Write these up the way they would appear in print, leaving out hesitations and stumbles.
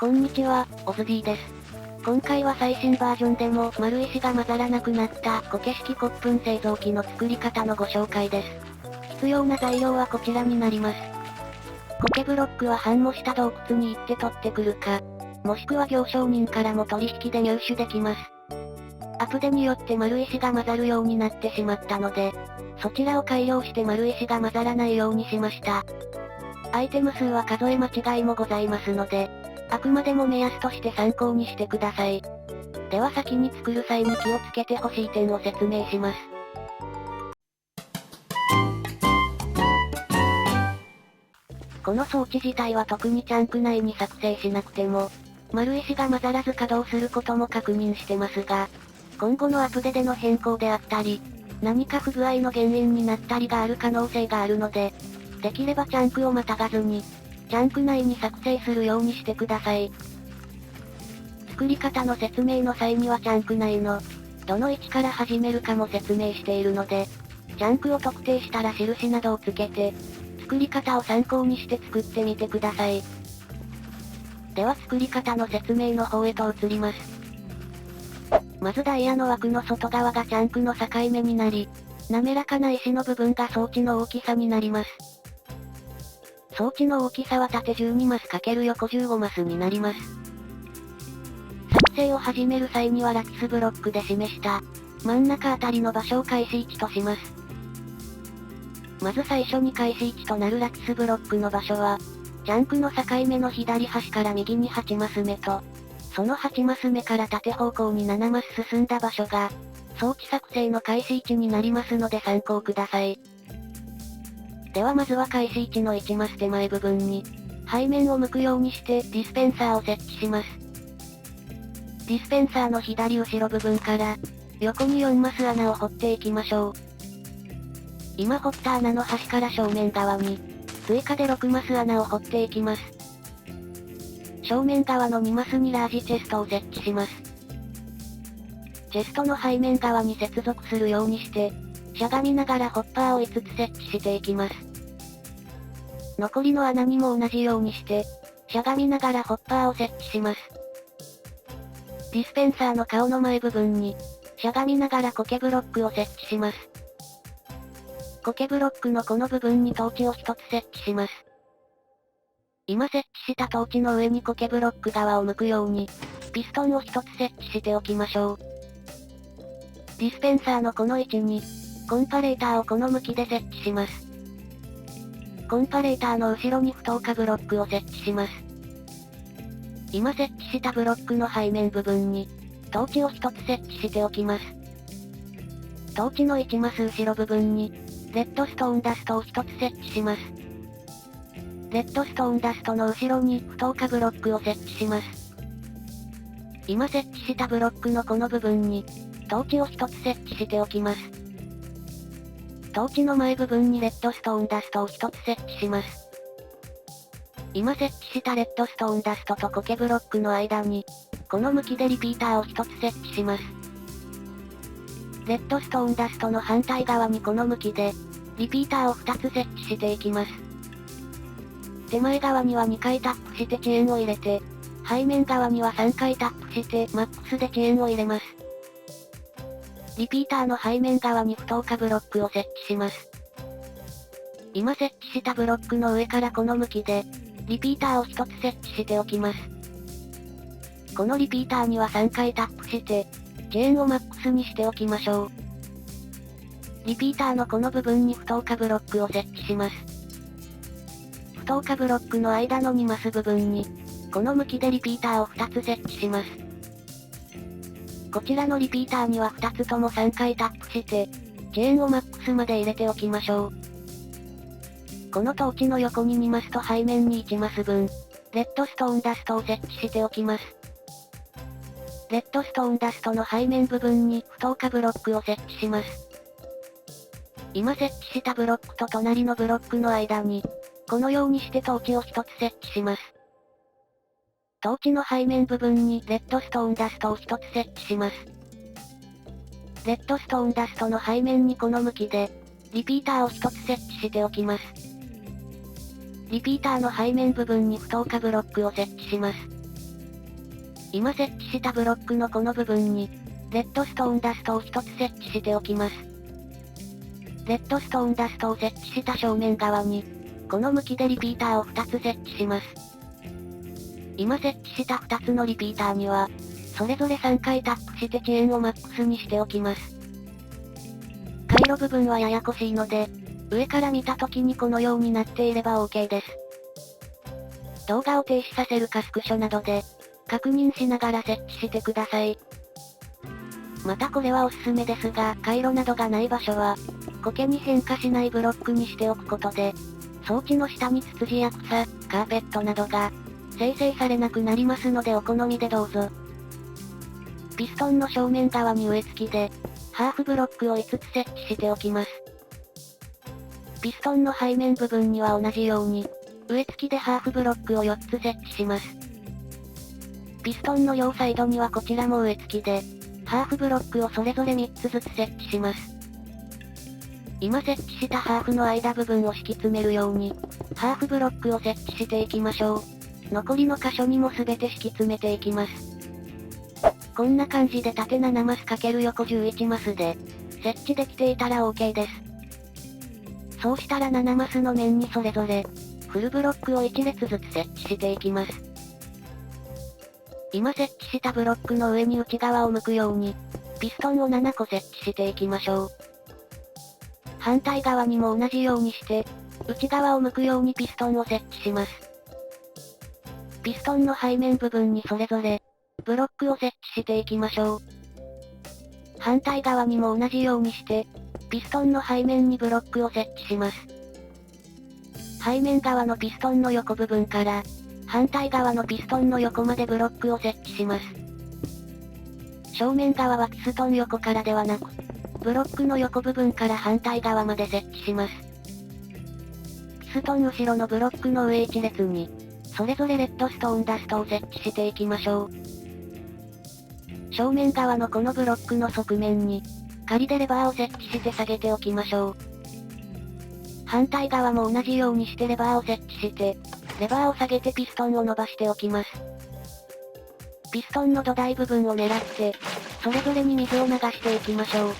こんにちは、オズ D です。今回は最新バージョンでも丸石が混ざらなくなった苔式骨粉製造機の作り方のご紹介です。必要な材料はこちらになります。苔ブロックは半模した洞窟に行って取ってくるか、もしくは行商人からも取引で入手できます。アップデによって丸石が混ざるようになってしまったので、そちらを改良して丸石が混ざらないようにしました。アイテム数は数え間違いもございますので、あくまでも目安として参考にしてください。では先に作る際に気をつけてほしい点を説明します。この装置自体は特にチャンク内に作成しなくても、丸石が混ざらず稼働することも確認してますが、今後のアップデでの変更であったり、何か不具合の原因になったりがある可能性があるので、できればチャンクをまたがずに、チャンク内に作成するようにしてください。作り方の説明の際にはチャンク内の、どの位置から始めるかも説明しているので、チャンクを特定したら印などをつけて、作り方を参考にして作ってみてください。では作り方の説明の方へと移ります。まずダイヤの枠の外側がチャンクの境目になり、滑らかな石の部分が装置の大きさになります。装置の大きさは縦12マス×横15マスになります。作成を始める際にはラティスブロックで示した真ん中あたりの場所を開始位置とします。まず最初に開始位置となるラティスブロックの場所は、チャンクの境目の左端から右に8マス目と、その8マス目から縦方向に7マス進んだ場所が、装置作成の開始位置になりますので参考ください。ではまずは開始位置の1マス手前部分に、背面を向くようにしてディスペンサーを設置します。ディスペンサーの左後ろ部分から、横に4マス穴を掘っていきましょう。今掘った穴の端から正面側に、追加で6マス穴を掘っていきます。正面側の2マスにラージチェストを設置します。チェストの背面側に接続するようにして、しゃがみながらホッパーを5つ設置していきます。残りの穴にも同じようにして、しゃがみながらホッパーを設置します。ディスペンサーの顔の前部分に、しゃがみながら苔ブロックを設置します。苔ブロックのこの部分にトーチを1つ設置します。今設置したトーチの上に苔ブロック側を向くように、ピストンを1つ設置しておきましょう。ディスペンサーのこの位置に、コンパレーターをこの向きで設置します。コンパレーターの後ろに不透過ブロックを設置します。今設置したブロックの背面部分に、トーチを1つ設置しておきます。トーチの1マス後ろ部分に、レッドストーンダストを1つ設置します。レッドストーンダストの後ろに不透過ブロックを設置します。今設置したブロックのこの部分に、トーチを1つ設置しておきます。トーチの前部分にレッドストーンダストを1つ設置します。今設置したレッドストーンダストと苔ブロックの間に、この向きでリピーターを1つ設置します。レッドストーンダストの反対側にこの向きで、リピーターを2つ設置していきます。手前側には2回タップしてチェーンを入れて、背面側には3回タップしてマックスでチェーンを入れます。リピーターの背面側に不透過ブロックを設置します。今設置したブロックの上からこの向きで、リピーターを1つ設置しておきます。このリピーターには3回タップして、チェーンをマックスにしておきましょう。リピーターのこの部分に不透過ブロックを設置します。不透過ブロックの間の2マス部分に、この向きでリピーターを2つ設置します。こちらのリピーターには2つとも3回タップして、チェーンをマックスまで入れておきましょう。このトーチの横に2マスと背面に1マス分、レッドストーンダストを設置しておきます。レッドストーンダストの背面部分に不透過ブロックを設置します。今設置したブロックと隣のブロックの間に、このようにしてトーチを1つ設置します。トーチの背面部分にレッドストーンダストを1つ設置します。レッドストーンダストの背面にこの向きで、リピーターを1つ設置しておきます。リピーターの背面部分に不透過ブロックを設置します。今設置したブロックのこの部分に、レッドストーンダストを1つ設置しておきます。レッドストーンダストを設置した正面側に、この向きでリピーターを2つ設置します。今設置した2つのリピーターには、それぞれ3回タップして遅延をマックスにしておきます。回路部分はややこしいので、上から見た時にこのようになっていれば OK です。動画を停止させるかスクショなどで、確認しながら設置してください。またこれはおすすめですが、回路などがない場所は、苔に変化しないブロックにしておくことで、装置の下にツツジや草、カーペットなどが、生成されなくなりますのでお好みでどうぞ。ピストンの正面側に植え付きで、ハーフブロックを5つ設置しておきます。ピストンの背面部分には同じように、植え付きでハーフブロックを4つ設置します。ピストンの両サイドにはこちらも植え付きで、ハーフブロックをそれぞれ3つずつ設置します。今設置したハーフの間部分を敷き詰めるように、ハーフブロックを設置していきましょう。残りの箇所にも全て敷き詰めていきます。こんな感じで縦7マス×横11マスで、設置できていたら OK です。そうしたら7マスの面にそれぞれ、フルブロックを1列ずつ設置していきます。今設置したブロックの上に内側を向くように、ピストンを7個設置していきましょう。反対側にも同じようにして、内側を向くようにピストンを設置します。ピストンの背面部分にそれぞれ、ブロックを設置していきましょう。反対側にも同じようにして、ピストンの背面にブロックを設置します。背面側のピストンの横部分から、反対側のピストンの横までブロックを設置します。正面側はピストン横からではなく、ブロックの横部分から反対側まで設置します。ピストン後ろのブロックの上1列に、それぞれレッドストーンダストを設置していきましょう。正面側のこのブロックの側面に、仮でレバーを設置して下げておきましょう。反対側も同じようにしてレバーを設置して、レバーを下げてピストンを伸ばしておきます。ピストンの土台部分を狙って、それぞれに水を流していきましょう。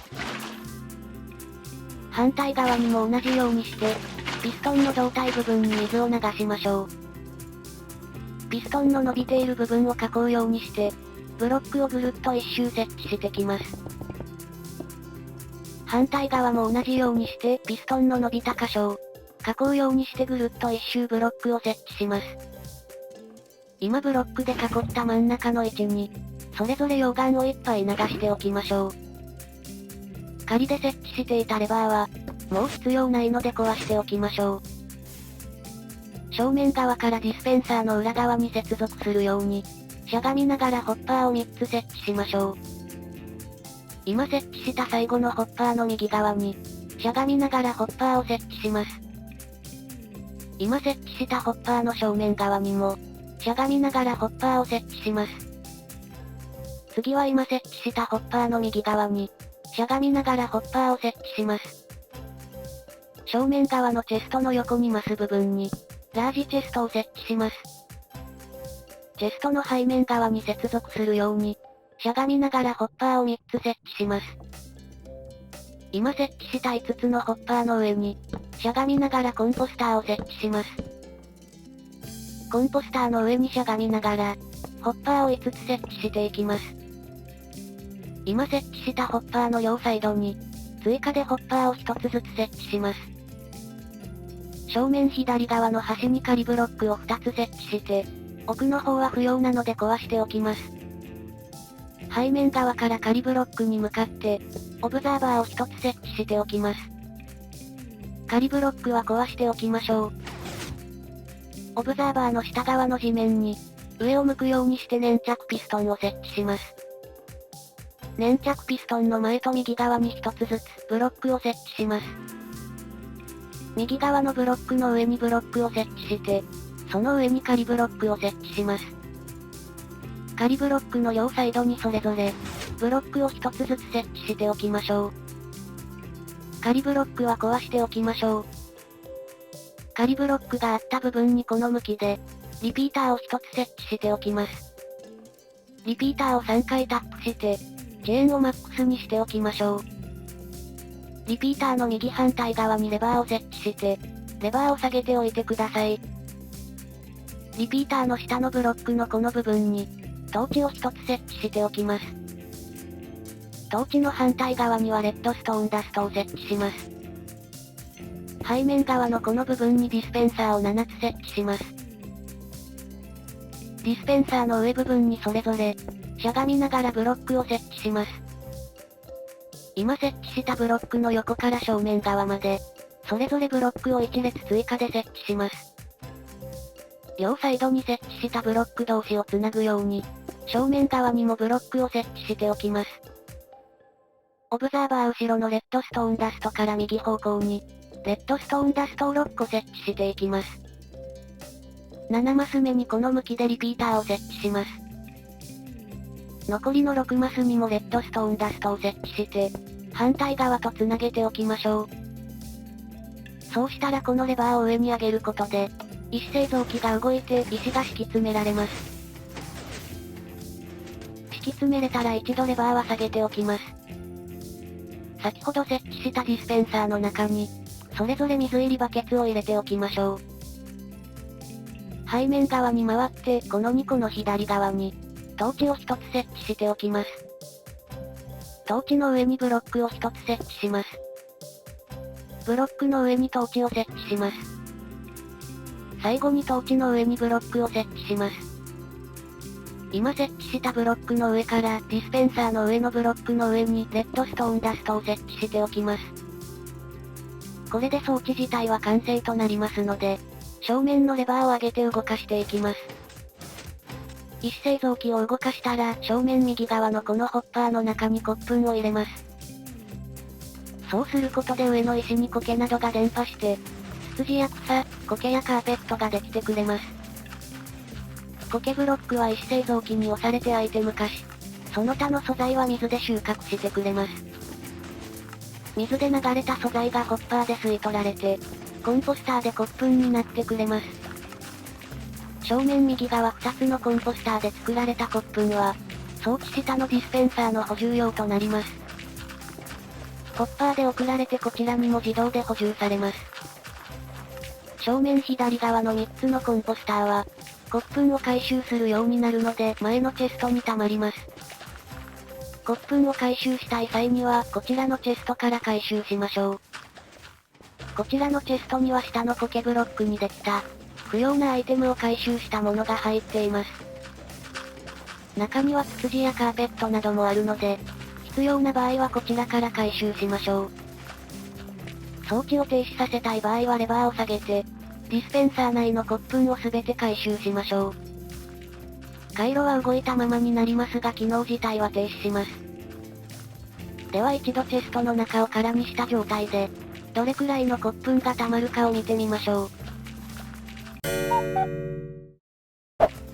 反対側にも同じようにして、ピストンの胴体部分に水を流しましょう。ピストンの伸びている部分を囲うようにして、ブロックをぐるっと一周設置してきます。反対側も同じようにして、ピストンの伸びた箇所を、囲うようにしてぐるっと一周ブロックを設置します。今ブロックで囲った真ん中の位置に、それぞれ溶岩をいっぱい流しておきましょう。仮で設置していたレバーは、もう必要ないので壊しておきましょう。正面側からディスペンサーの裏側に接続するように、しゃがみながらホッパーを3つ設置しましょう。今設置した最後のホッパーの右側に、しゃがみながらホッパーを設置します。今設置したホッパーの正面側にも、しゃがみながらホッパーを設置します。次は今設置したホッパーの右側に、しゃがみながらホッパーを設置します。正面側のチェストの横に増す部分に、ラージチェストを設置します。チェストの背面側に接続するように、しゃがみながらホッパーを3つ設置します。今設置した5つのホッパーの上に、しゃがみながらコンポスターを設置します。コンポスターの上にしゃがみながら、ホッパーを5つ設置していきます。今設置したホッパーの両サイドに、追加でホッパーを1つずつ設置します。正面左側の端に仮ブロックを2つ設置して、奥の方は不要なので壊しておきます。背面側から仮ブロックに向かって、オブザーバーを1つ設置しておきます。仮ブロックは壊しておきましょう。オブザーバーの下側の地面に、上を向くようにして粘着ピストンを設置します。粘着ピストンの前と右側に1つずつブロックを設置します。右側のブロックの上にブロックを設置して、その上に仮ブロックを設置します。仮ブロックの両サイドにそれぞれ、ブロックを1つずつ設置しておきましょう。仮ブロックは壊しておきましょう。仮ブロックがあった部分にこの向きで、リピーターを1つ設置しておきます。リピーターを3回タップして、チェーンをマックスにしておきましょう。リピーターの右反対側にレバーを設置して、レバーを下げておいてください。リピーターの下のブロックのこの部分に、トーチを1つ設置しておきます。トーチの反対側にはレッドストーンダストを設置します。背面側のこの部分にディスペンサーを7つ設置します。ディスペンサーの上部分にそれぞれ、しゃがみながらブロックを設置します。今設置したブロックの横から正面側まで、それぞれブロックを1列追加で設置します。両サイドに設置したブロック同士をつなぐように、正面側にもブロックを設置しておきます。オブザーバー後ろのレッドストーンダストから右方向に、レッドストーンダストを6個設置していきます。7マス目にこの向きでリピーターを設置します。残りの6マスにもレッドストーンダストを設置して、反対側とつなげておきましょう。そうしたらこのレバーを上に上げることで、一製造機が動いて石が敷き詰められます。敷き詰めれたら一度レバーは下げておきます。先ほど設置したディスペンサーの中に、それぞれ水入りバケツを入れておきましょう。背面側に回って、この2個の左側に、トーチを1つ設置しておきます。トーチの上にブロックを1つ設置します。ブロックの上にトーチを設置します。最後にトーチの上にブロックを設置します。今設置したブロックの上からディスペンサーの上のブロックの上にレッドストーンダストを設置しておきます。これで装置自体は完成となりますので、正面のレバーを上げて動かしていきます。一製造機を動かしたら正面右側のこのホッパーの中に骨粉を入れます。そうすることで上の石に苔などが伝播して、ツツジや草、苔やカーペットができてくれます。苔ブロックは一製造機に押されてアイテム化し、その他の素材は水で収穫してくれます。水で流れた素材がホッパーで吸い取られて、コンポスターで骨粉になってくれます。正面右側2つのコンポスターで作られた骨粉は、装置下のディスペンサーの補充用となります。ホッパーで送られてこちらにも自動で補充されます。正面左側の3つのコンポスターは、骨粉を回収するようになるので前のチェストに溜まります。骨粉を回収したい際にはこちらのチェストから回収しましょう。こちらのチェストには下の苔ブロックにできた、不要なアイテムを回収したものが入っています。中にはツツジやカーペットなどもあるので、必要な場合はこちらから回収しましょう。装置を停止させたい場合はレバーを下げて、ディスペンサー内の骨粉をすべて回収しましょう。回路は動いたままになりますが機能自体は停止します。では一度チェストの中を空にした状態で、どれくらいの骨粉が溜まるかを見てみましょう。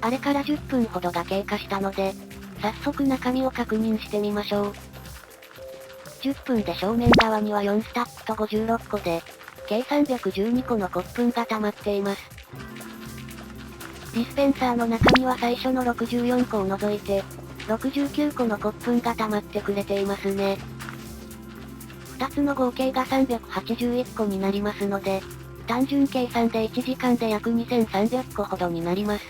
あれから10分ほどが経過したので、早速中身を確認してみましょう。10分で正面側には4スタックと56個で、計312個の骨粉が溜まっています。ディスペンサーの中には最初の64個を除いて、69個の骨粉が溜まってくれていますね。2つの合計が381個になりますので、単純計算で1時間で約2300個ほどになります。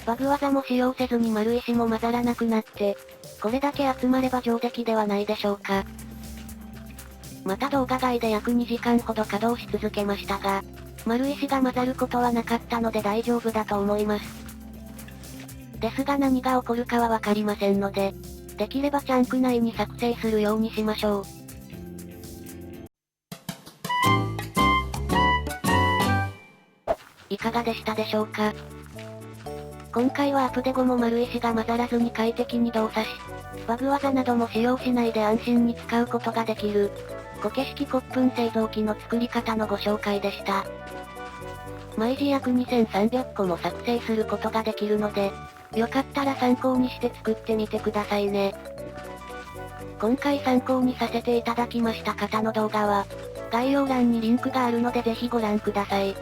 バグ技も使用せずに丸石も混ざらなくなって、これだけ集まれば上出来ではないでしょうか。また動画外で約2時間ほど稼働し続けましたが、丸石が混ざることはなかったので大丈夫だと思います。ですが何が起こるかはわかりませんので、できればチャンク内に作成するようにしましょう。いかがでしたでしょうか。今回はアップデ後も丸石が混ざらずに快適に動作し、バグ技なども使用しないで安心に使うことができる、苔式骨粉製造機の作り方のご紹介でした。毎時約2300個も作成することができるので、よかったら参考にして作ってみてくださいね。今回参考にさせていただきました方の動画は、概要欄にリンクがあるのでぜひご覧ください。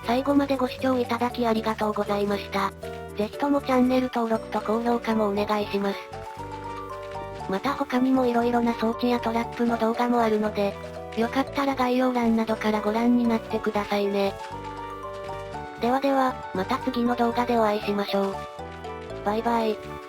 最後までご視聴いただきありがとうございました。ぜひともチャンネル登録と高評価もお願いします。また他にも色々な装置やトラップの動画もあるので、よかったら概要欄などからご覧になってくださいね。ではでは、また次の動画でお会いしましょう。バイバイ。